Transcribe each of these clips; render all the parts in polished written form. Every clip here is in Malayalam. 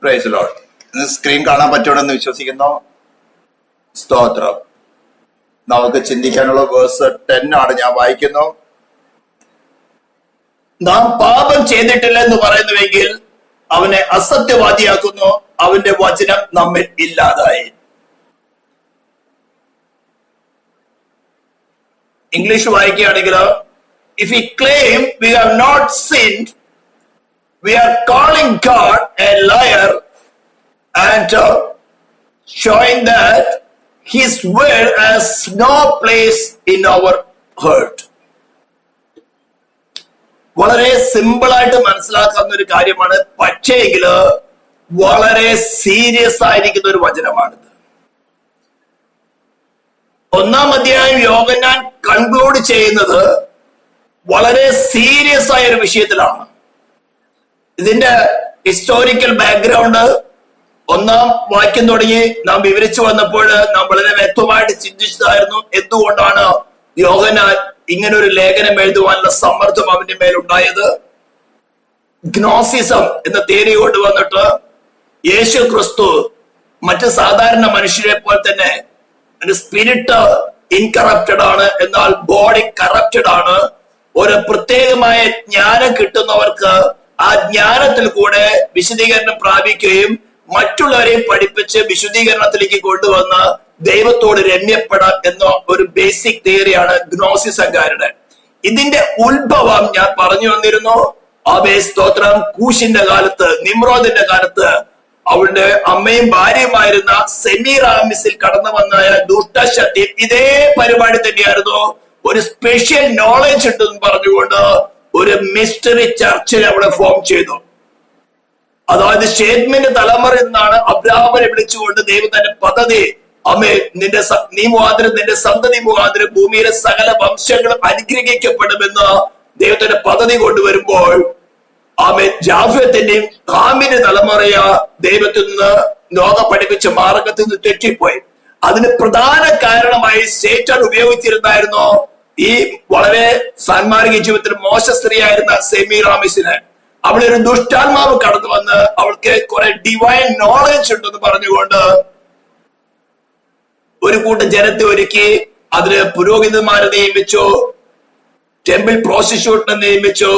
Praise Lord. സ്ക്രീൻ കാണാൻ പറ്റുമെന്ന് വിശ്വസിക്കുന്നു. സ്തോത്രം. നമുക്ക് ചിന്തിക്കാനുള്ള വേഴ്സ് 10 ആണ്. ഞാൻ വായിക്കുന്നു. നാം പാപം ചെയ്തിട്ടില്ല എന്ന് പറയുന്നുവെങ്കിൽ അവനെ അസത്യവാദിയാക്കുന്നു, അവന്റെ വചനം നമ്മിൽ ഇല്ലാതായി. ഇംഗ്ലീഷ് വായിക്കുകയാണെങ്കിൽ, if we claim we have not sinned, we are calling God a liar and showing that his word has no place in our heart. വളരെ സിമ്പിൾ ആയിട്ട് മനസ്സിലാക്കാവുന്ന ഒരു കാര്യമാണ്, പക്ഷേങ്കില് വളരെ സീരിയസ് ആയിരിക്കുന്ന ഒരു വചനമാണിത്. 1-ാം അധ്യായം യോഹന്നാൻ കൺക്ലൂഡ് ചെയ്യുന്നത് വളരെ സീരിയസ് ആയ ഒരു വിഷയത്തിലാണ്. ഇതിന്റെ ഹിസ്റ്റോറിക്കൽ ബാക്ക്ഗ്രൗണ്ട് 1-ാം വാക്യം തുടങ്ങി നാം വിവരിച്ചു വന്നപ്പോൾ നാം വളരെ വ്യക്തമായിട്ട് ചിന്തിച്ചതായിരുന്നു. എന്തുകൊണ്ടാണ് യോഹന്നാൻ ഇങ്ങനെ ഒരു ലേഖനം എഴുതുവാനുള്ള സമ്മർദ്ദം അവന്റെ മേലുണ്ടായത്? ഗ്നോസിസം എന്ന തിയറി കൊണ്ടുവന്നിട്ട് യേശു ക്രിസ്തു മറ്റ് സാധാരണ മനുഷ്യരെ പോലെ തന്നെ സ്പിരിറ്റ് ഇൻകറപ്റ്റഡ് ആണ്, എന്നാൽ ബോഡി കറപ്റ്റഡ് ആണ്. ഒരു പ്രത്യേകമായ ജ്ഞാനം കിട്ടുന്നവർക്ക് ആ ജ്ഞാനത്തിൽ കൂടെ വിശദീകരണം പ്രാപിക്കുകയും മറ്റുള്ളവരെയും പഠിപ്പിച്ച് വിശുദ്ധീകരണത്തിലേക്ക് കൊണ്ടുവന്ന് ദൈവത്തോട് രമ്യപ്പെടാം എന്ന ഒരു ബേസിക് തിയറിയാണ് ഗ്നോസിസംകാരുടെ. ഇതിന്റെ ഉത്ഭവം ഞാൻ പറഞ്ഞു വന്നിരുന്നു. സ്തോത്രം. കൂശിന്റെ കാലത്ത്, നിമ്രോദിന്റെ കാലത്ത് അവളുടെ അമ്മയും ഭാര്യയുമായിരുന്ന സെമീറാമിസിൽ കടന്നു വന്ന ദുഷ്ടശക്തി ഇതേ പരിപാടി തന്നെയായിരുന്നു. ഒരു സ്പെഷ്യൽ നോളജ് ഉണ്ടെന്ന് പറഞ്ഞുകൊണ്ട് ഒരു മിസ്റ്ററി ചർച്ചിൽ അവിടെ ഫോം ചെയ്തു. അതായത് ഷേദ്മിന്റെ തലമുറയിൽ നിന്നാണ് അബ്രാഹാമിനെ വിളിച്ചുകൊണ്ട് ദൈവം തന്റെ പദ്ധതി, അമ്മേ നീ മുഖാന്തരം നിന്റെ സന്തതി മുഖാന്തരം ഭൂമിയിലെ സകല വംശങ്ങളും അനുഗ്രഹിക്കപ്പെടുമെന്ന് ദൈവത്തിന്റെ പദ്ധതി കൊണ്ടുവരുമ്പോൾ ജാഫത്തിന്റെയും ഹാമിന്റെ തലമുറയ ദൈവത്തിൽ നിന്ന് ലോക പഠിപ്പിച്ച മാർഗത്തിൽ നിന്ന് തെറ്റിപ്പോയി. അതിന് പ്രധാന കാരണമായി സേറ്റാൻ ഉപയോഗിച്ചിരുന്നായിരുന്നു ഈ വളരെ സാൻമാർഗിക ജീവിതത്തിൽ മോശ സ്ത്രീയായിരുന്ന സെമീറാമിസിനെ. അവിടെ ഒരു ദുഷ്ടാത്മാവ് കടന്നു വന്ന് അവൾക്ക് കുറെ ഡിവൈൻ നോളജ് ഉണ്ടെന്ന് പറഞ്ഞുകൊണ്ട് ഒരു കൂട്ടം ജനത്തെ ഒരുക്കി. അതിന് പുരോഹിതന്മാരെ നിയമിച്ചു, ടെമ്പിൾ പ്രോസ്റ്റിറ്റ്യൂട്ടിനെ നിയമിച്ചു.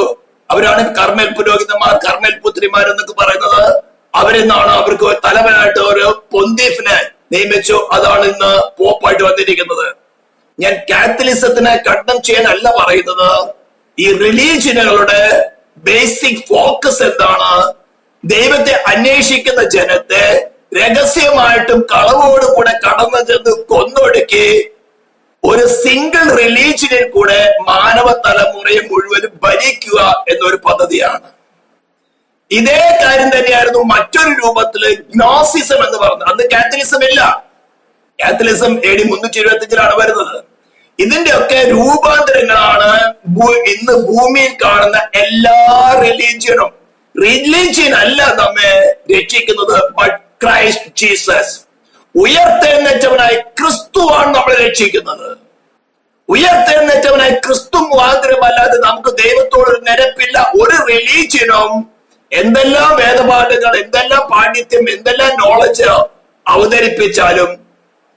അവരാണ് കർമ്മൽ പുരോഹിതന്മാർ, കർമ്മൽ പുത്രിമാർ എന്നൊക്കെ പറയുന്നത്. അവരെന്നാണ് അവർക്ക് തലവനായിട്ട് ഒരു പൊന്തീഫിനെ നിയമിച്ചു. അതാണ് ഇന്ന് പോപ്പായിട്ട് വന്നിരിക്കുന്നത്. ഞാൻ കാത്തലിസത്തിനെ കണ്ടം ചെയ്യാനല്ല പറയുന്നത്. ഈ റിലീജിയനുകളുടെ ബേസിക് ഫോക്കസ് എന്താണ്? ദൈവത്തെ അന്വേഷിക്കുന്ന ജനത്തെ രഹസ്യമായിട്ടും കളവോട് കൂടെ കടന്നു ചെന്ന് കൊന്നൊടുക്കി ഒരു സിംഗിൾ റിലീജിയനിൽ കൂടെ മാനവ തലമുറയെ മുഴുവനും ഭരിക്കുക എന്നൊരു പദ്ധതിയാണ്. ഇതേ കാര്യം തന്നെയായിരുന്നു മറ്റൊരു രൂപത്തില് ഗ്നോസിസം എന്ന് പറഞ്ഞത്. അന്ന് കാത്തലിസം ഇല്ല. കാത്തലിസം AD 325 വരുന്നത്. ഇതിന്റെയൊക്കെ രൂപാന്തരങ്ങളാണ് ഇന്ന് ഭൂമിയിൽ കാണുന്ന എല്ലാ റിലീജിയനും. റിലീജിയൻ അല്ല നമ്മെ രക്ഷിക്കുന്നത്, ബട്ട് ക്രൈസ്റ്റ് ജീസസ്. ഉയർത്തെഴുന്നേറ്റവനായി ക്രിസ്തുവാണ് നമ്മളെ രക്ഷിക്കുന്നത്. ഉയർത്തെഴുന്നേറ്റവനായി ക്രിസ്തു മുഖാന്തരമല്ലാതെ നമുക്ക് ദൈവത്തോടൊരു നിരപ്പില്ല. ഒരു റിലീജിയനും എന്തെല്ലാം വേദപാഠങ്ങൾ, എന്തെല്ലാം പാണ്ഡിത്യം, എന്തെല്ലാം knowledge അവതരിപ്പിച്ചാലും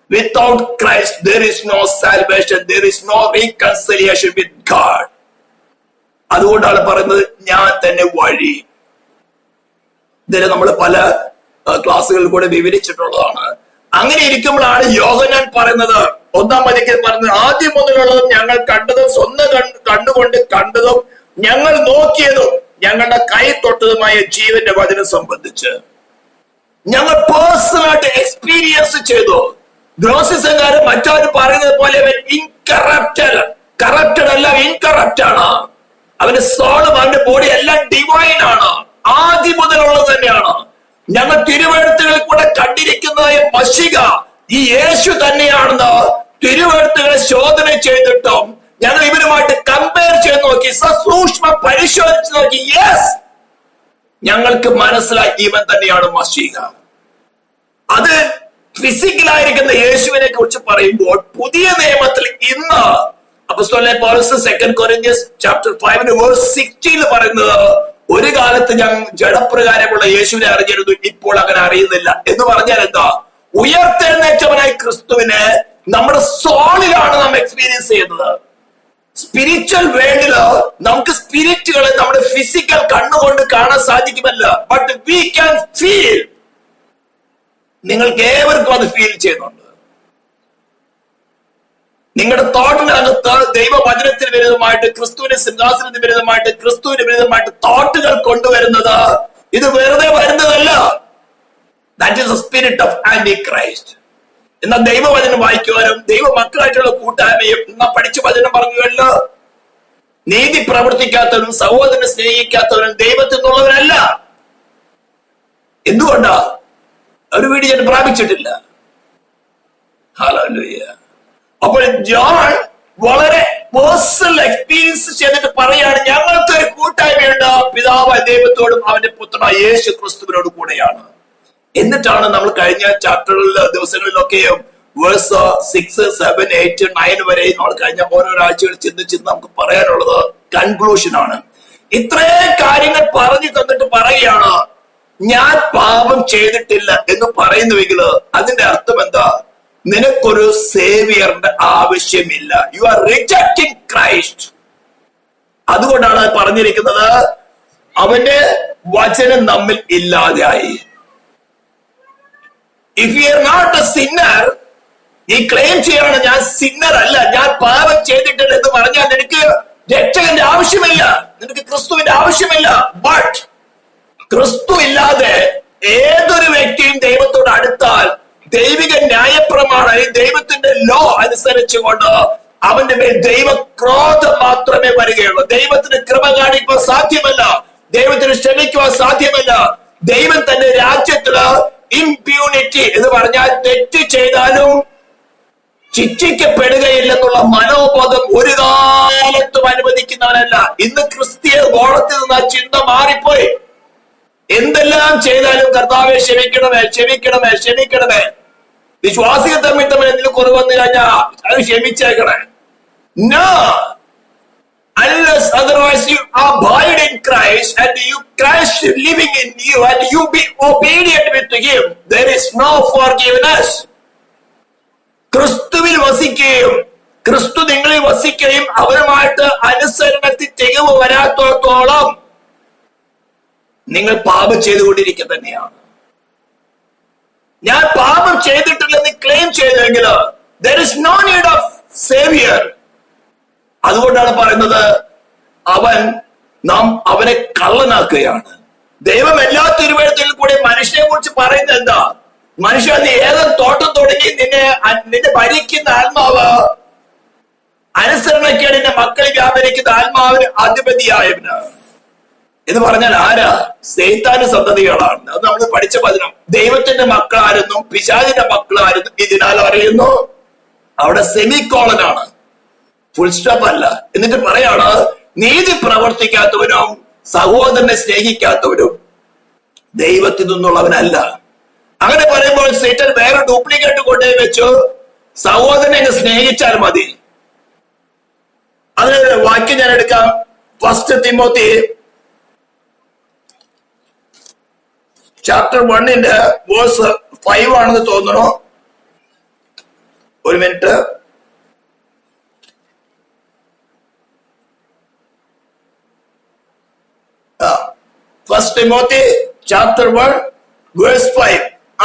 without Christ there is no salvation, there is no reconciliation with God. അതുകൊണ്ടാണ് പറയുന്നത് ഞാൻ തന്നെ വഴി. ഇതിനെ നമ്മൾ പല ക്ലാസ്സുകളിൽ കൂടെ വിവരിച്ചിട്ടുള്ളതാണ്. അങ്ങനെ ഇരിക്കുമ്പോഴാണ് യോഹന്നാൻ പറയുന്നത്, 1-ാം അധ്യായത്തിൽ പറയുന്നത്, ആദ്യം മുതലുള്ളതും ഞങ്ങൾ കണ്ടതും സ്വന്തം കണ്ണുകൊണ്ട് കണ്ടതും ഞങ്ങൾ നോക്കിയതും ഞങ്ങളുടെ കൈ തൊട്ടതുമായ ജീവന്റെ വചനം സംബന്ധിച്ച് ഞങ്ങൾ പേഴ്സണലായിട്ട് എക്സ്പീരിയൻസ് ചെയ്തു. ഗ്നോസിസംകാരൻ മറ്റവര് പറയുന്നത് പോലെ കറപ്റ്റഡ് അല്ല, ഇൻകറപ്റ്റ് ആണ്. അവന്റെ സോളും അവന്റെ ബോഡി എല്ലാം ഡിവൈൻ ആണ്, ആദ്യം മുതലുള്ളത് തന്നെയാണ്. ഞങ്ങൾ തിരുവെഴുത്തുകളിൽ കൂടെ കണ്ടിരിക്കുന്നതായ മശിക ഈ യേശു തന്നെയാണെന്ന് തിരുവെഴുത്തുകളെ ശോധന ചെയ്തിട്ടും ഞങ്ങൾ ഇവരുമായിട്ട് കമ്പയർ ചെയ്ത് നോക്കി, സസൂക്ഷ്മം പരിശോധിച്ച് നോക്കി. യെസ്, ഞങ്ങൾക്ക് മനസ്സിലായി ഇവൻ തന്നെയാണ് മശിക. അത് ഫിസിക്കലായിരിക്കുന്ന യേശുവിനെ കുറിച്ച് പറയുമ്പോൾ പുതിയ നിയമത്തിൽ ഇന്ന് അപ്പോസ്തലനായ പൗലോസ് 2 Corinthians chapter 5 verse 16 പറയുന്നത് ഒരു കാലത്ത് ഞാൻ ജഡപ്രകാരമുള്ള യേശുവിനെ അറിഞ്ഞിരുന്നു, ഇപ്പോൾ അങ്ങനെ അറിയുന്നില്ല എന്ന് പറഞ്ഞാൽ എന്താ? ഉയർത്തെഴുന്നേറ്റവനായി ക്രിസ്തുവിനെ നമ്മുടെ സോളിലാണ് നാം എക്സ്പീരിയൻസ് ചെയ്യുന്നത്. സ്പിരിച്വൽ വേൾഡില് നമുക്ക് സ്പിരിറ്റുകളെ നമ്മുടെ ഫിസിക്കൽ കണ്ണുകൊണ്ട് കാണാൻ സാധിക്കുമല്ല, ബട്ട് വി ക്യാൻ ഫീൽ. നിങ്ങൾക്ക് ഏവർക്കും അത് ഫീൽ ചെയ്യുന്നുണ്ട്. നിങ്ങളുടെ തോട്ടിനകത്ത് ദൈവവചനത്തിന് വിരുദ്ധമായിട്ട്, ക്രിസ്തുവിന്റെ സിംഹാസനത്തിന് വിരുദ്ധമായിട്ട്, ക്രിസ്തുവിന് വിരുദ്ധമായിട്ട് തോട്ടുകൾ കൊണ്ടുവരുന്നത് ഇത് വെറുതെ വരുന്നതല്ല. That is the spirit of Antichrist. എന്നാൽ ദൈവവചനം വായിക്കുവാനും ദൈവ മക്കളായിട്ടുള്ള കൂട്ടായ്മയും എന്നാ പഠിച്ച വചനം പറഞ്ഞുവല്ലോ, നീതി പ്രവർത്തിക്കാത്തവനും സഹോദരനെ സ്നേഹിക്കാത്തവനും ദൈവത്തിൽ നിന്നുള്ളവരല്ല. എന്തുകൊണ്ടാ? ഒരു വീട് ഞാൻ പ്രാപിച്ചിട്ടില്ല. ഹല്ലേലൂയ. അപ്പോൾ ജോൺ വളരെ പേഴ്സണൽ എക്സ്പീരിയൻസ് ചെയ്തിട്ട് പറയാണ്, ഞങ്ങൾക്ക് ഒരു കൂട്ടായ്മയുണ്ട് പിതാവായ ദൈവത്തോടും അവന്റെ പുത്രനായ യേശു ക്രിസ്തുവിനോട് കൂടെയാണ്. എന്നിട്ടാണ് നമ്മൾ കഴിഞ്ഞ ചാപ്റ്ററിലെ ദിവസങ്ങളിലൊക്കെയും വേഴ്സ് 6, 7, 8, 9 വരെ നമ്മൾ കഴിഞ്ഞ ഓരോ ആഴ്ചകൾ ചിന്തിച്ച് നമുക്ക് പറയാനുള്ളത് കൺക്ലൂഷൻ ആണ്. ഇത്രയും കാര്യങ്ങൾ പറഞ്ഞു തന്നിട്ട് പറയുകയാണ്, ഞാൻ പാപം ചെയ്തിട്ടില്ല എന്ന് പറയുന്നുവെങ്കിൽ അതിന്റെ അർത്ഥം എന്താ? നിനക്കൊരു സേവിയറിന്റെ ആവശ്യമില്ല. You are rejecting Christ. അതുകൊണ്ടാണ് പറഞ്ഞിരിക്കുന്നത്, അവന്റെ വചനം നമ്മിൽ ഇല്ലാതെയായി. If you are not a sinner, ഈ ക്ലെയിം ചെയ്യാണ് ഞാൻ സിന്നർ അല്ല, ഞാൻ പാപം ചെയ്തിട്ടില്ല എന്ന് പറഞ്ഞാൽ നിനക്ക് രക്ഷകന്റെ ആവശ്യമില്ല, നിനക്ക് ക്രിസ്തുവിന്റെ ആവശ്യമില്ല. ബട്ട് ക്രിസ്തു ഇല്ലാതെ ഏതൊരു വ്യക്തിയും ദൈവത്തോട് അടുത്താൽ ദൈവിക ന്യായപ്രമാണം, ദൈവത്തിന്റെ ലോ അനുസരിച്ചുകൊണ്ട് അവന്റെ മേൽ ദൈവക്രോധം മാത്രമേ വരികയുള്ളൂ. ദൈവത്തിന് കൃപ കാണിക്കുവാൻ സാധ്യമല്ല, ദൈവത്തിന് ക്ഷമിക്കുവാൻ സാധ്യമല്ല. ദൈവം തന്റെ രാജ്യത്തില് ഇംപ്യൂണിറ്റി എന്ന് പറഞ്ഞാൽ തെറ്റ് ചെയ്താലും ശിക്ഷിക്കപ്പെടുകയില്ലെന്നുള്ള മനോബോധം ഒരു കാലത്തും അനുവദിക്കുന്നവനല്ല. ഇന്ന് ക്രിസ്തീയ ഗോളത്തിൽ നിന്ന് ആ ചിന്ത മാറിപ്പോയി. എന്തെല്ലാം ചെയ്താലും കർത്താവെ ക്ഷമിക്കണമേ, ക്ഷമിക്കണമേ, ക്ഷമിക്കണമേ. വിശ്വാസികൾ തമ്മിൽ എന്തെങ്കിലും കുറവ് വന്നു കഴിഞ്ഞാൽ അത് ക്ഷമിച്ചേക്കണേ. No, unless otherwise you abide in Christ and you Christ living in you and you be obedient with Him, there is no forgiveness. ക്രിസ്തുവിൽ വസിക്കുകയും ക്രിസ്തു നിങ്ങളിൽ വസിക്കുകയും അവരുമായിട്ട് അനുസരണത്തിൽ തികവ് വരാത്തോളം നിങ്ങൾ പാപം ചെയ്തുകൊണ്ടിരിക്കുക തന്നെയാണ്. ഞാൻ പാപം ചെയ്തിട്ടില്ലെന്ന് ക്ലെയിം ചെയ്തെങ്കിൽ there is no need of savior. അതുകൊണ്ടാണ് പറയുന്നത്, നാം അവനെ കള്ളനാക്കുകയാണ്. ദൈവം എല്ലാ തിരുവഴുത്തിൽ കൂടെ മനുഷ്യനെ കുറിച്ച് പറയുന്നത് എന്താ? മനുഷ്യ, നീ ഏതൊരു തോട്ടം തുടങ്ങി നിന്നെ ഭരിക്കുന്ന ആത്മാവ് അനുസരണക്കേടിന്റെ മക്കളെ വ്യാപരിക്കുന്ന ആത്മാവിന് അധിപതിയായവന് എന്ന് പറഞ്ഞാൽ ആരാ? സൈത്താന്റെ സന്തതികളാണ്. അത് നമ്മൾ പഠിച്ച വചനം. ദൈവത്തിന്റെ മക്കളാരെന്നും പിശാചിന്റെ മക്കളാരെന്നും ഇതിനാൽ അറിയുന്നു. അവിടെ സെമിക്കോളനാണ്, ഫുൾ സ്റ്റോപ്പ് അല്ല. എന്നിട്ട് പറയാണ്, നീതി പ്രവർത്തിക്കാത്തവനും സഹോദരനെ സ്നേഹിക്കാത്തവനും ദൈവത്തിൽ നിന്നുള്ളവനല്ല. അങ്ങനെ പറയുമ്പോൾ സൈത്താൻ വേറെ ഡ്യൂപ്ലിക്കേറ്റ് കൊണ്ടേ വെച്ചു സഹോദരനെ സ്നേഹിച്ചാൽ മതി. അതിനൊരു വാക്യം ഞാൻ എടുക്കാം. 1 തിമോത്തി chapter 1 verse 5 ആണെന്ന് തോന്നുന്നു. ഒരു minute. First Timothy chapter 1 verse 5.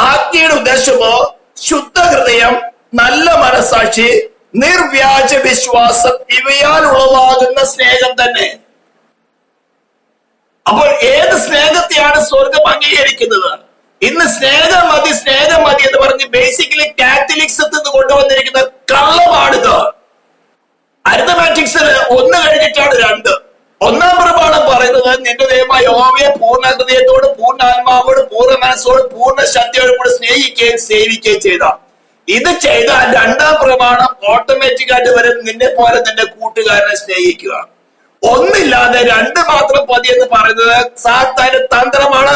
ആജ്ഞയുടെ ഉദ്ദേശമോ ശുദ്ധ ഹൃദയം, നല്ല മനസാക്ഷി, നിർവ്യാജ വിശ്വാസം, ഇവയാൽ ഉളവാകുന്ന സ്നേഹം തന്നെ. അപ്പോൾ ഏത് സ്നേഹത്തെയാണ് സ്വർഗം അംഗീകരിക്കുന്നത്? ഇന്ന് സ്നേഹം മതി, സ്നേഹം മതി എന്ന് പറഞ്ഞ് ബേസിക്കലി കാത്തലിക്സത്തിൽ നിന്ന് കൊണ്ടുവന്നിരിക്കുന്ന കള്ളമാണിത്. അരിതമാറ്റിക്സിന് 1 കഴിഞ്ഞിട്ടാണ് 2. 1-ാം പ്രമാണം പറയുന്നത്, നിന്റെ ദൈവമായ യഹോവയെ പൂർണ്ണ ഹൃദയത്തോട്, പൂർണ്ണ ആത്മാവോട്, പൂർണ്ണ മനസ്സോട്, പൂർണ്ണ ശക്തിയോടും കൂടെ സ്നേഹിക്കുകയും സേവിക്കുകയും ചെയ്ത. ഇത് ചെയ്താൽ 2-ാം പ്രമാണം ഓട്ടോമാറ്റിക് ആയിട്ട് വരും, നിന്നെ പോലെ നിന്റെ കൂട്ടുകാരനെ സ്നേഹിക്കുക. ഒന്നില്ലാതെ 2 മാത്രം മതി എന്ന് പറയുന്നത് സാത്താന്റെ തന്ത്രമാണ്.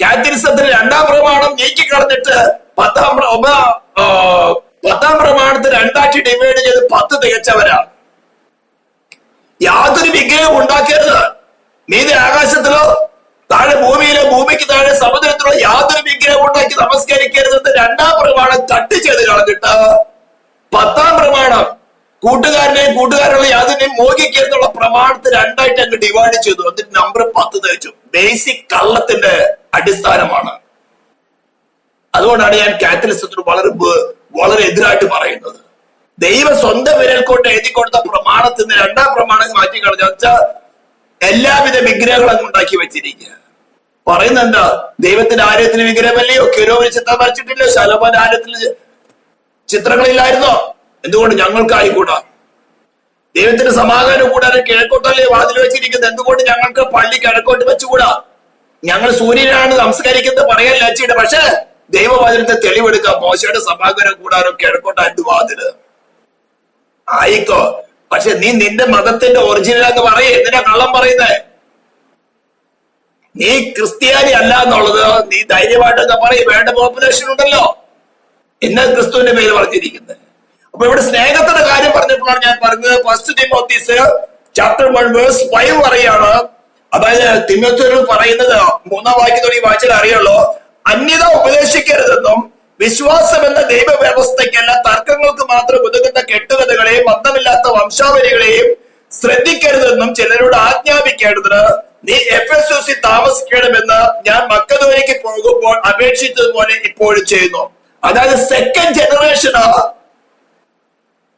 കാത്തലിസത്തിന് 2-ാം പ്രമാണം നീക്കിക്കളഞ്ഞിട്ട് 10-ാം പ്രമാണത്തെ 2ആക്കി ഡിവൈഡ് ചെയ്ത് 10 തികച്ചവരാ. യാതൊരു വിഗ്രഹം ഉണ്ടാക്കരുത്. നീതി ആകാശത്തിലോ താഴെ ഭൂമിക്ക് താഴെ സമുദ്രത്തിലുള്ള യാതൊരു വിഗ്രഹം ഉണ്ടാക്കി നമസ്കരിക്കരുതെന്ന് 2-ാം പ്രമാണം കട്ട് ചെയ്ത് കളഞ്ഞിട്ട് 10-ാം പ്രമാണം കൂട്ടുകാരുള്ള യാതൊരെയും മോഹിക്കരുന്നുള്ള പ്രമാണത്തെ 2ആയിട്ട് അങ്ങ് ഡിവൈഡ് ചെയ്തു. എന്നിട്ട് നമ്പർ 10 തേച്ചു. ബേസിക് കള്ളത്തിന്റെ അടിസ്ഥാനമാണ്. അതുകൊണ്ടാണ് ഞാൻ കാത്തലിസത്തിന് വളരെ എതിരായിട്ട് പറയുന്നത്. ദൈവം സ്വന്തം വിരൽ കൊണ്ട് എഴുതി കൊടുത്ത പ്രമാണത്തിന് 2-ാം പ്രമാണം മാറ്റി കളഞ്ഞ വെച്ചാൽ എല്ലാവിധ വിഗ്രഹങ്ങളും ഉണ്ടാക്കി വെച്ചിരിക്കുക. പറയുന്നത് എന്താ? ദൈവത്തിന്റെ ആലയത്തിന് വിഗ്രഹമല്ലയോ? കിരോവിന് ചിത്രം വരച്ചിട്ടില്ലോ? ശലോമോൻ ആലയത്തിൽ ചിത്രങ്ങളില്ലായിരുന്നോ? എന്തുകൊണ്ട് ഞങ്ങൾക്കായിക്കൂടാ? ദൈവത്തിന്റെ സമാഗമനം കൂടാതെ കിഴക്കോട്ടല്ലേ വാതിൽ വെച്ചിരിക്കുന്നത്? എന്തുകൊണ്ട് ഞങ്ങൾക്ക് പള്ളി കിഴക്കോട്ട് വെച്ചുകൂടാ? ഞങ്ങൾ സൂര്യനാണ് നമസ്കരിക്കുന്നത് പറയാൻ ലജ്ജയുടെ. പക്ഷെ ദൈവവചനത്തെ തെളിവെടുക്കാം. മോശയുടെ സമാഗമനം കൂടാനും കിഴക്കോട്ടായിട്ട് വാതില് ആയിക്കോ. പക്ഷെ നീ നിന്റെ മതത്തിന്റെ ഒറിജിനൽ എന്ന് പറയേ. എന്തിനാ കള്ളം പറയുന്നേ? നീ ക്രിസ്ത്യാനി അല്ല എന്നുള്ളത് നീ ധൈര്യമായിട്ടൊക്കെ പറയും. വേണ്ട പോപ്പുലേഷൻ ഉണ്ടല്ലോ. എന്നാ ക്രിസ്തുവിന്റെ പേര് പറഞ്ഞിരിക്കുന്നത്. അപ്പൊ ഇവിടെ സ്നേഹത്തിന്റെ കാര്യം പറഞ്ഞപ്പോഴാണ് ഞാൻ പറഞ്ഞത്. 1 തിമോത്തീസ് chapter 1 verse 5 പറയാണ്. അതായത് തിമോത്തിയോട് പറയുന്നത് 3-ാം വാക്യത്തോടെ ഈ വായിച്ചാൽ അറിയുള്ളൂ. അന്യത ഉപദേശിക്കരുതെന്നും വിശ്വാസം എന്ന ദൈവവ്യവസ്ഥയ്ക്കല്ല തർക്കങ്ങൾക്ക് മാത്രം ഉതകുന്ന കെട്ടുകഥകളെയും അന്തമില്ലാത്ത വംശാവലികളെയും ശ്രദ്ധിക്കരുതെന്നും ചിലരോട് ആജ്ഞാപിക്കേണ്ടതിന് നീ എഫെസോസിൽ താമസിക്കണമെന്ന് ഞാൻ മക്കദോനിയയ്ക്ക് പോകുമ്പോൾ അപേക്ഷിച്ചതുപോലെ ഇപ്പോഴും ചെയ്യുന്നു. അതായത് സെക്കൻഡ് ജനറേഷന്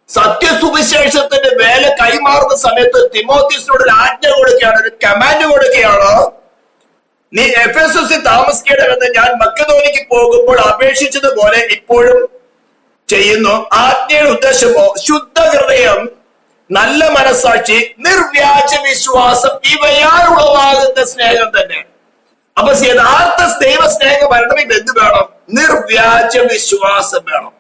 സത്യസുവിശേഷത്തിന്റെ വേല കൈമാറുന്ന സമയത്ത് തിമോത്തീസിനോട് ഒരു ആജ്ഞ കൊടുക്കുകയാണ്, ഒരു കമാൻഡ് കൊടുക്കുകയാണ്. നീ എഫെസോസിൽ താമസിക്കണമെന്ന് ഞാൻ മക്കദോനിയയ്ക്ക് പോകുമ്പോൾ അപേക്ഷിച്ചതുപോലെ ഇപ്പോഴും ചെയ്യുന്നു. ആജ്ഞയുടെ ഉദ്ദേശമോ ശുദ്ധ ഹൃദയം, നല്ല മനസാക്ഷി, നിർവ്യാജ വിശ്വാസം ഇവയാൽ ഉളവാകുന്ന സ്നേഹം തന്നെ. അപ്പൊ യഥാർത്ഥ ദൈവ സ്നേഹം വരണമെങ്കിൽ എന്ത് വേണം? നിർവ്യാജ വിശ്വാസം വേണം.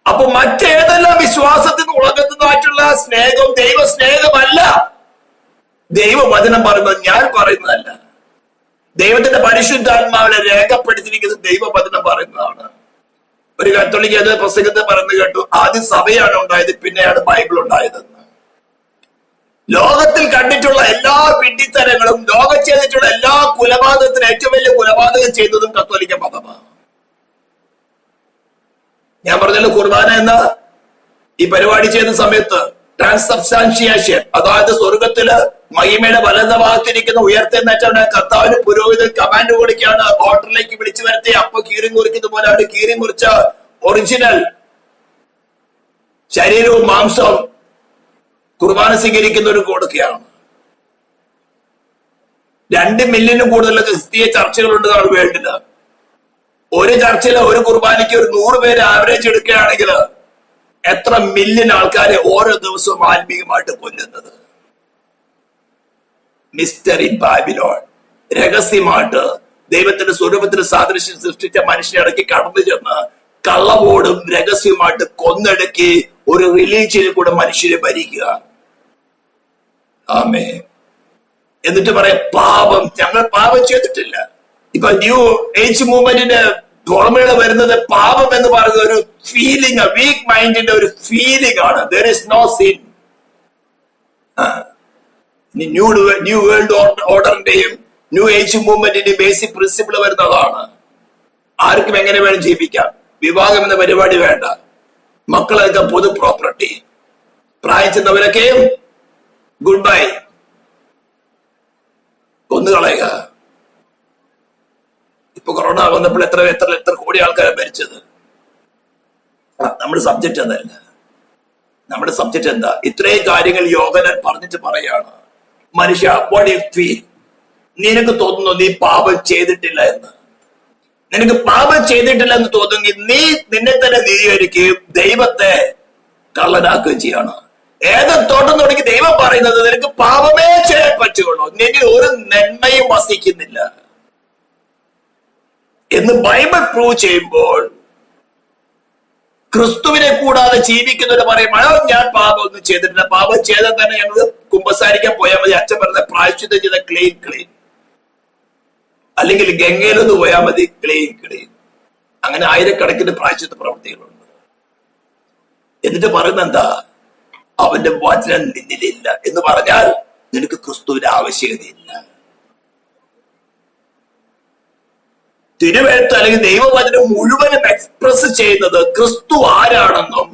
അപ്പൊ മറ്റേതെല്ലാം വിശ്വാസത്തിൽ നിന്ന് ഉളകുന്നതായിട്ടുള്ള സ്നേഹം ദൈവ സ്നേഹമല്ല. ദൈവവചനം പറയുന്നത് ഞാൻ പറയുന്നതല്ല. ദൈവത്തിന്റെ പരിശുദ്ധാത്മാവിനെ രേഖപ്പെടുത്തിയിരിക്കുന്നത് ദൈവവചനം പറയുന്നതാണ്. ഒരു കത്തോലിക്ക അത് പുസ്തകത്തിൽ പറഞ്ഞു കേട്ടു, ആദ്യം സഭയാണ് ഉണ്ടായത്, പിന്നെയാണ് ബൈബിൾ ഉണ്ടായതെന്ന്. ലോകത്തിൽ കണ്ടിട്ടുള്ള എല്ലാ വിഡ്ഢിത്തരങ്ങളും, ലോകം ചെയ്തിട്ടുള്ള എല്ലാ കുലപാതകത്തിന് ഏറ്റവും വലിയ കുലപാതകം ചെയ്തതും കത്തോലിക്ക മതമാണ്. ഞാൻ പറഞ്ഞല്ലോ, കുർബാന എന്ന ഈ പരിപാടി ചെയ്യുന്ന സമയത്ത് ട്രാൻസ്സബ്സ്റ്റാൻഷിയേഷൻ, അതായത് സ്വർഗത്തില് മഹിമയുടെ വലതുഭാഗത്തിരിക്കുന്ന ഉയർത്തെന്നേറ്റവനെ കർത്താവിന് പുരോഹിതൻ കമാൻഡ് കൊടുക്കുകയാണ്, ഹോട്ടലിലേക്ക് വിളിച്ചു വരുത്തി അപ്പൊ കീറി മുറിക്കുന്ന പോലെ അവിടെ കീറി മുറിച്ച ഒറിജിനൽ ശരീരവും മാംസവും കുർബാന സ്വീകരിക്കുന്നവരും കൊടുക്കുകയാണ്. 2 മില്യനും കൂടുതൽ ക്രിസ്തീയ ചർച്ചകളുണ്ടെന്നാണ് വേണ്ടത്. ഒരു ചർച്ചില് ഒരു കുർബാനയ്ക്ക് ഒരു 100 പേര് ആവറേജ് എടുക്കുകയാണെങ്കിൽ എത്ര മില്യൺ ആൾക്കാരെ ഓരോ ദിവസവും ആത്മീയമായിട്ട് കൊല്ലുന്നത്. മിസ്റ്ററി ബാബിലോൺ, രഹസ്യമായിട്ട് ദൈവത്തിന്റെ സ്വരൂപത്തിന് സാദൃശ്യം സൃഷ്ടിച്ച മനുഷ്യനെ ഇടയ്ക്ക് കടന്നു ചെന്ന് കള്ളവോടും രഹസ്യമായിട്ട് കൊന്നെടുക്കി ഒരു റിലീജിയനിൽ കൂടെ മനുഷ്യരെ ഭരിക്കുക. ആമേ. എന്നിട്ട് പറയാം, പാപം, ഞങ്ങൾ പാപം ചെയ്തിട്ടില്ല. ഇപ്പൊ ന്യൂ ഏജ് മൂവ്മെന്റിന്റെ ഓർമ്മകൾ വരുന്നത് പാപം എന്ന് പറയുന്ന ഒരു ഫീലിംഗ്, വീക്ക് മൈൻഡിന്റെ ഒരു ഫീലിംഗ് ആണ്. There is no sin. New world ഓർഡറിന്റെയും ന്യൂ ഏജ് മൂവ്മെന്റിന്റെയും ബേസിക് പ്രിൻസിപ്പിൾ വരുന്നതാണ്. ആർക്കും എങ്ങനെ വേണം ജീവിക്കാം, വിവാഹം എന്ന പരിപാടി വേണ്ട, മക്കളൊക്കെ പൊതു പ്രോപ്പർട്ടി, പ്രായം ചെന്നവരൊക്കെയും ഗുഡ് ബൈ, കൊന്നുകളയുക. ഇപ്പൊ കൊറോണ വന്നപ്പോൾ എത്ര കോടി ആൾക്കാരെ മരിച്ചത്. നമ്മുടെ സബ്ജക്റ്റ് അതല്ല. നമ്മുടെ സബ്ജക്റ്റ് എന്താ? ഇത്രയും കാര്യങ്ങൾ യോഗനൻ പറഞ്ഞിട്ട് പറയാണ്, മനുഷ്യ വാട്ട് യു ഫീൽ, നിനക്ക് തോന്നുന്നു നീ പാപം ചെയ്തിട്ടില്ല എന്ന്. നിനക്ക് പാപം ചെയ്തിട്ടില്ല എന്ന് തോന്നുമെങ്കിൽ നീ നിന്നെ തന്നെ നീതീകരിക്കുകയും ദൈവത്തെ കള്ളനാക്കുകയും ചെയ്യണം. ഏകത്തോട്ടം തുടങ്ങി ദൈവം പറയുന്നത് നിനക്ക് പാപമേ ചെയ്യാൻ പറ്റുള്ളൂ, നിന്നിൽ ഒരു നന്മയും വസിക്കുന്നില്ല എന്ന് ബൈബിൾ പ്രൂവ് ചെയ്യുമ്പോൾ ക്രിസ്തുവിനെ കൂടാതെ ജീവിക്കുന്നവര് പറയും, ഞാൻ പാപം ഒന്നും ചെയ്തിട്ടില്ല, പാപം ചെയ്താൽ തന്നെ ഞങ്ങൾ കുമ്പസാരിക്കാൻ പോയാൽ മതി, അച്ഛൻ പറഞ്ഞ പ്രായശ്ചിത്തം ചെയ്ത ക്ലീൻ, അല്ലെങ്കിൽ ഗംഗയിലൊന്ന് പോയാൽ മതി, ക്ലീൻ. അങ്ങനെ ആയിരക്കണക്കിന് പ്രായശ്ചിത്ത പ്രവൃത്തികളുണ്ട്. എന്നിട്ട് പറയുന്നത് എന്താ? അവന്റെ വചനം നിന്നിലില്ല എന്ന് പറഞ്ഞാൽ നിനക്ക് ക്രിസ്തുവിന്റെ ആവശ്യകതയില്ല. തിരുവെഴുത്ത് അല്ലെങ്കിൽ ദൈവവചനം മുഴുവനും എക്സ്പ്രസ് ചെയ്യുന്നത് ക്രിസ്തു ആരാണെന്നും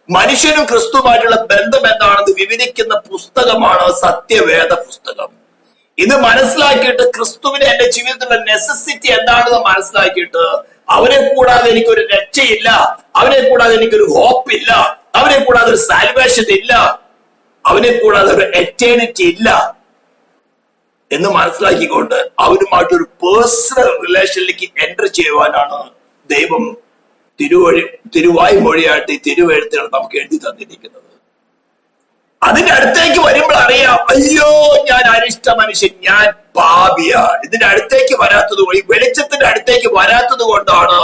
മനുഷ്യനും ക്രിസ്തുവുമായിട്ടുള്ള ബന്ധം എന്താണെന്ന് വിവരിക്കുന്ന പുസ്തകമാണ് സത്യവേദ പുസ്തകം. ഇത് മനസ്സിലാക്കിയിട്ട് ക്രിസ്തുവിനെ എന്റെ ജീവിതത്തിലുള്ള നെസസിറ്റി എന്താണെന്ന് മനസ്സിലാക്കിയിട്ട് അവനെ കൂടാതെ എനിക്കൊരു രക്ഷയില്ല, അവനെ കൂടാതെ എനിക്കൊരു ഹോപ്പ് ഇല്ല, അവനെ കൂടാതെ ഒരു സാൽവേഷൻ ഇല്ല, അവനെ കൂടാതെ ഒരു എറ്റേണിറ്റി ഇല്ല എന്ന് മനസ്സിലാക്കിക്കൊണ്ട് അവരുമായിട്ടൊരു പേഴ്സണൽ റിലേഷനിലേക്ക് എൻ്റർ ചെയ്യുവാനാണ് ദൈവം തിരുവായ് മൊഴിയായിട്ട് ഈ തിരുവെഴുത്തുകൾ നമുക്ക് എഴുതി തന്നിരിക്കുന്നത്. അതിന്റെ അടുത്തേക്ക് വരുമ്പോൾ അറിയാം, അയ്യോ ഞാൻ അരിഷ്ട മനുഷ്യൻ, ഞാൻ പാപിയാ. ഇതിന്റെ അടുത്തേക്ക് വരാത്തത് കൊണ്ട്, ഈ വെളിച്ചത്തിന്റെ അടുത്തേക്ക് വരാത്തത് കൊണ്ടാണ്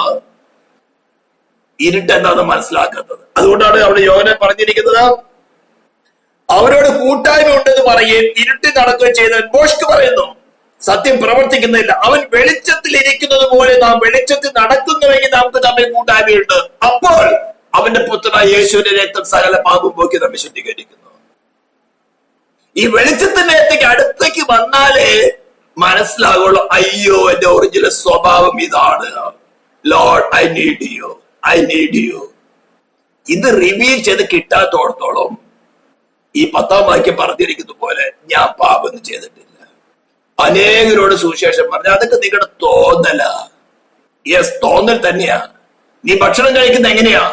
ഇരുട്ട് എന്താണെന്ന് മനസ്സിലാക്കുന്നത്. അതുകൊണ്ടാണ് അവിടെ യോഹന്നാൻ പറഞ്ഞിരിക്കുന്നത്, അവരോട് കൂട്ടായ്മ ഉണ്ടെന്ന് പറയുകയും ഇരുട്ടിൽ നടക്കുകയും ചെയ്തവൻ മോഷ്ക്ക് പറയുന്നു, സത്യം പ്രവർത്തിക്കുന്നില്ല. അവൻ വെളിച്ചത്തിൽ ഇരിക്കുന്നത് പോലെ നാം വെളിച്ചത്തിൽ നടക്കുന്നുവെങ്കിൽ നമുക്ക് തമ്മിൽ കൂട്ടായ്മയുണ്ട്. അപ്പോൾ അവന്റെ പുത്രനായ യേശുവിന്റെ രക്തം സകല പാപം പോക്കി നമ്മെ ശുദ്ധീകരിക്കുന്നു. ഈ വെളിച്ചത്തിന്റെ അടുത്തേക്ക് വന്നാലേ മനസ്സിലാകുള്ളൂ, അയ്യോ എന്റെ ഒറിജിനൽ സ്വഭാവം ഇതാണ്. Lord I need you, I need you. ഇത് റിവീൽ ചെയ്ത് കിട്ടാത്തോടത്തോളം ഈ 10-ാം വാക്യം പറഞ്ഞിരിക്കുന്ന പോലെ ഞാൻ പാപം ചെയ്തിട്ടില്ല. അനേകരോട് സുവിശേഷം പറഞ്ഞ അതൊക്കെ നിങ്ങളുടെ തോന്നല. യെസ്, തോന്നൽ തന്നെയാ. നീ ഭക്ഷണം കഴിക്കുന്ന എങ്ങനെയാ?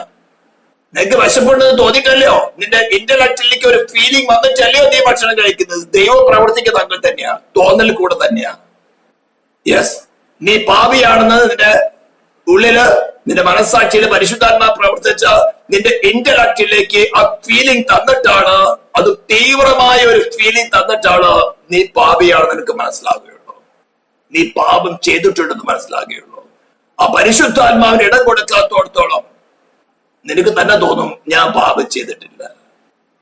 നിനക്ക് വിശപ്പുണ്ടെന്ന് തോന്നിയിട്ടല്ലയോ? നിന്റെ ഇന്റലക്റ്റിലേക്ക് ഒരു ഫീലിംഗ് വന്നിട്ടല്ലയോ നീ ഭക്ഷണം കഴിക്കുന്നത്? ദൈവം പ്രവർത്തിക്കുന്ന അങ്ങനെ തന്നെയാ, തോന്നൽ കൂടെ തന്നെയാ. യെസ്, നീ പാപിയാണെന്ന് നിന്റെ ഉള്ളില്, നിന്റെ മനസ്സാക്ഷിയിൽ പരിശുദ്ധാത്മാ പ്രവർത്തിച്ച നിന്റെ ഇന്റലക്റ്റിലേക്ക് ആ ഫീലിംഗ് തന്നിട്ടാണ്, അത് തീവ്രമായ ഒരു ഫീലിംഗ് തന്നിട്ടാണ് നീ പാപിയാണെന്ന് നിനക്ക് മനസ്സിലാകുകയുള്ളൂ, നീ പാപം ചെയ്തിട്ടുണ്ടെന്ന് മനസ്സിലാകുകയുള്ളൂ. ആ പരിശുദ്ധാത്മാവിന് ഇടം കൊടുക്കാത്തോടത്തോളം നിനക്ക് തന്നെ തോന്നും ഞാൻ പാപം ചെയ്തിട്ടില്ല.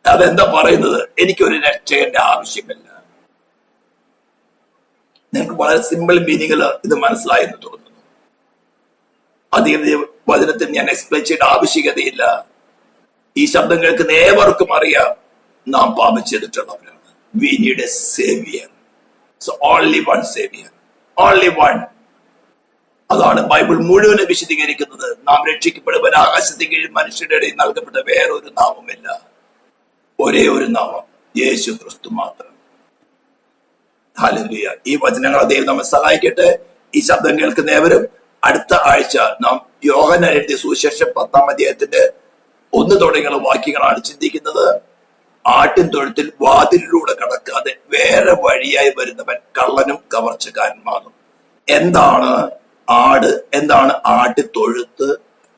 അതെന്താ പറയുന്നത്? എനിക്കൊരു രക്ഷകന്റെ ആവശ്യമില്ല. നിനക്ക് വളരെ സിമ്പിൾ മീനിങ്ങില് ഇത് മനസ്സിലായെന്ന് തോന്നുന്നു. അധികം വചനത്തിൽ ഞാൻ എക്സ്പ്ലെയിൻ ചെയ്യേണ്ട ആവശ്യകതയില്ല. ഈ ശബ്ദം കേൾക്കുന്ന ഏവർക്കും അറിയാം നാം പാപം ചെയ്തിട്ടുള്ളവരാണ്. We need a savior. So only one savior, only one. അതാണ് ബൈബിൾ മുഴുവനും വിശദീകരിക്കുന്നത്. നാം രക്ഷിക്കപ്പെടുവാൻ ആകാശത്തിന് കീഴിൽ മനുഷ്യരുടെ ഇടയിൽ നൽകപ്പെട്ട വേറൊരു നാമമില്ല, ഒരേ ഒരു നാമം, യേശു ക്രിസ്തു മാത്രം. ഹല്ലേലൂയ. ഈ വചനങ്ങൾ ദൈവം നമ്മെ സഹായിക്കട്ടെ. ഈ ശബ്ദം കേൾക്കുന്ന ഏവരും അടുത്ത ആഴ്ച നാം യോഹന്നാൻ എഴുതിയ സുവിശേഷം 10-ാം അധ്യായത്തിന്റെ 1 തുടങ്ങിയുള്ള വാക്യങ്ങളാണ് ചിന്തിക്കുന്നത്. ആട്ടിൻ തൊഴുത്തിൽ വാതിലിലൂടെ കടക്കാതെ വേറെ വഴിയായി വരുന്നവൻ കള്ളനും കവർച്ചക്കാരനുമാകും. എന്താണ് ആട്? എന്താണ് ആട്ടിത്തൊഴുത്ത്?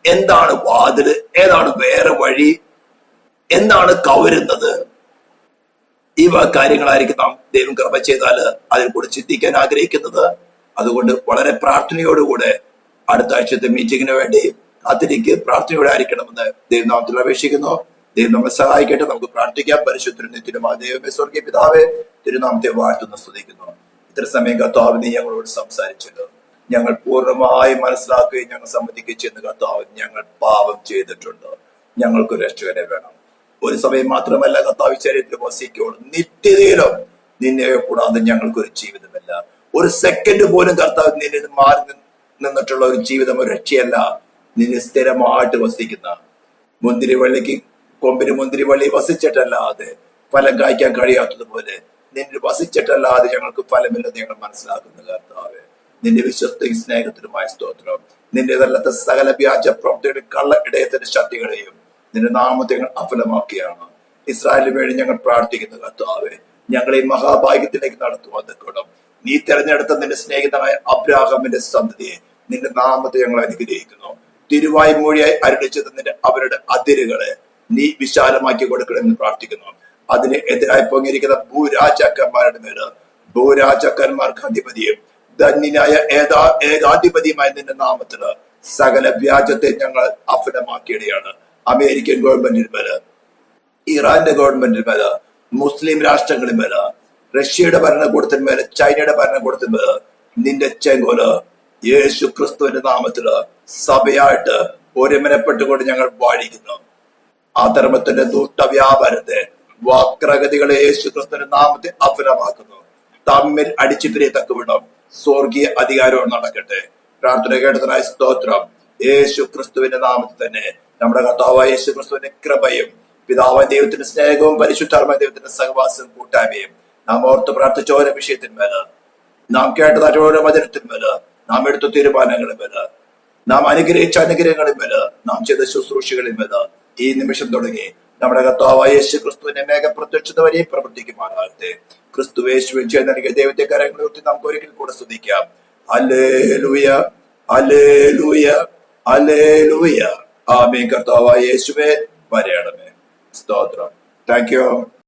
എന്താണ് വാതില്? ഏതാണ് വേറെ വഴി? എന്താണ് കവരുന്നത്? ഈ കാര്യങ്ങളായിരിക്കും നാം ദൈവം കൃപ ചെയ്താൽ അതിൽ കൂടെ ചിന്തിക്കാൻ ആഗ്രഹിക്കുന്നത്. അതുകൊണ്ട് വളരെ പ്രാർത്ഥനയോടുകൂടെ അടുത്ത ആഴ്ചത്തെ മീറ്റിങ്ങിന് വേണ്ടി കാത്തിരിക്ക്. പ്രാർത്ഥനയോടെ ആയിരിക്കണമെന്ന് ദൈവനാമത്തിൽ അപേക്ഷിക്കുന്നു. ദൈവം നമ്മെ സഹായിക്കട്ടെ. നമുക്ക് പ്രാർത്ഥിക്കാം. പരിശുദ്ധനും നിത്യനുമായ ദൈവമേ, സ്വർഗ്ഗീയ പിതാവേ, തിരുനാമത്തെ വാഴ്ത്തുന്നു, സ്തുതിക്കുന്നു. ഇത്ര സമയം കർത്താവ് നീ ഞങ്ങളോട് സംസാരിച്ചത് ഞങ്ങൾ പൂർണ്ണമായി മനസ്സിലാക്കുകയും ഞങ്ങൾ സമ്മതിക്കുകയും ചെയ്യുന്ന കർത്താവ്, ഞങ്ങൾ പാപം ചെയ്തിട്ടുണ്ട്, ഞങ്ങൾക്ക് രക്ഷകനെ വേണം. ഒരു സമയം മാത്രമല്ല കർത്താവ് ശരീരത്തിൽ വസിക്കുള്ളൂ, നിത്യതയിലും നിന്നെ കൂടാതെ ഞങ്ങൾക്കൊരു ജീവിതമില്ല. ഒരു സെക്കൻഡ് പോലും കർത്താവ് നിന്നെ മാറി നിന്നിട്ടുള്ള ഒരു ജീവിതം ഒരു രക്ഷയല്ല. നിന്നെ സ്ഥിരമായിട്ട് വസിക്കുന്ന മുന്തിരിവള്ളിക്ക് കൊമ്പിന് മുന്തിരിവള്ളി വസിച്ചിട്ടല്ലാതെ ഫലം കായ്ക്കാൻ കഴിയാത്തതുപോലെ നിന്നെ വസിച്ചിട്ടല്ലാതെ ഞങ്ങൾക്ക് ഫലമില്ലെന്ന് ഞങ്ങൾ മനസ്സിലാക്കുന്ന കർത്താവേ, നിന്റെ വിശ്വസ്ത സ്നേഹത്തിനുമായ സ്തോത്രം. നിന്റെ നല്ലത്തെ സകല വ്യാജ പ്രവൃത്തിയുടെ കള്ള ഇടയത്തിന്റെ ശക്തികളെയും നിന്റെ നാമത്തെ ഞങ്ങൾ അഫലമാക്കിയാണ്. ഇസ്രായേലിന് വേണ്ടി ഞങ്ങൾ പ്രാർത്ഥിക്കുന്ന കർത്താവേ, ഞങ്ങളെ മഹാഭാഗ്യത്തിലേക്ക് നടത്തുവാൻ തക്കോണം നീ തെരഞ്ഞെടുത്ത നിന്റെ സ്നേഹിതനായ അബ്രാഹാമിന്റെ സന്തതിയെ നിന്റെ നാമത്തെ ഞങ്ങൾ അനുഗ്രഹിക്കുന്നു. തിരുവായ് മൊഴിയായി അരുളിച്ചത് നിന്റെ അവരുടെ അതിരുകളെ നീ വിശാലമാക്കി കൊടുക്കണമെന്ന് പ്രാർത്ഥിക്കുന്നു. അതിന് എതിരായി പൊങ്ങിയിരിക്കുന്ന ഭൂരാജാക്കന്മാരുടെ മേല് ഭൂരാജാക്കന്മാർക്ക് അധിപതിയും ധന്യനായ ഏകാധിപതിയുമായ നിന്റെ നാമത്തില് സകല വ്യാജത്തെ ഞങ്ങൾ അഫലമാക്കിയിടുകയാണ്. അമേരിക്കൻ ഗവൺമെന്റിന് മേല്, ഇറാന്റെ ഗവൺമെന്റിന് മേല്, മുസ്ലിം രാഷ്ട്രങ്ങളിൽ മേല്, റഷ്യയുടെ ഭരണകൂടത്തിന് മേല്, ചൈനയുടെ ഭരണകൂടത്തിന് മേല് നിന്റെ ചെങ്കോല് യേശു ക്രിസ്തുവിന്റെ നാമത്തില് സഭയായിട്ട് ഒരുമനപ്പെട്ടുകൊണ്ട് ഞങ്ങൾ വാഴിക്കുന്നു. അധർമ്മത്തിന്റെ ദുഷ്ടവ്യാപാരത്തെ വക്രഗതികളെ യേശു ക്രിസ്തുവിന്റെ നാമത്തെ അഫലമാക്കുന്നു. തമ്മിൽ അടിച്ചു പിരിയത്തക്കവിധം സ്വർഗീയ അധികാരവും നടക്കട്ടെ. പ്രാർത്ഥന കേട്ടതിനായി സ്തോത്രം. യേശു ക്രിസ്തുവിന്റെ നാമത്തിൽ തന്നെ നമ്മുടെ കർത്താവായ യേശു ക്രിസ്തുവിന്റെ കൃപയും പിതാവായ ദൈവത്തിന്റെ സ്നേഹവും പരിശുദ്ധാത്മായ ദൈവത്തിന്റെ സഹവാസവും കൂട്ടായ്മയും നാം ഓർത്ത് പ്രാർത്ഥിച്ച ഓരോ വിഷയത്തിന്മേല്, നാം കേട്ടതായിട്ട് ഓരോ വചനത്തിന്മേല്, നാം എടുത്ത തീരുമാനങ്ങളിന്മേല്, നാം അനുഗ്രഹിച്ച അനുഗ്രഹങ്ങളിന്മേല്, നാം ചെയ്ത ശുശ്രൂഷകളിന്മേല് ഈ നിമിഷം തുടങ്ങി നമ്മുടെ കർത്താവായ യേശു ക്രിസ്തുവിന്റെ മേഘപ്രത്യക്ഷത വരെയും പ്രവർത്തിക്കുമാറാകട്ടെ. ക്രിസ്തു യേശുവിൽ ചെയ്ത് നൽകിയ ദൈവത്തെ കരങ്ങൾ ഉയർത്തി നമുക്ക് ഒരിക്കൽ കൂടെ സ്തുതിക്കാം. ഹല്ലേലൂയ, ഹല്ലേലൂയ, ഹല്ലേലൂയ. ആമേൻ. കർത്താവായ യേശുവേ വരയണമേ. സ്തോത്രം. Thank U.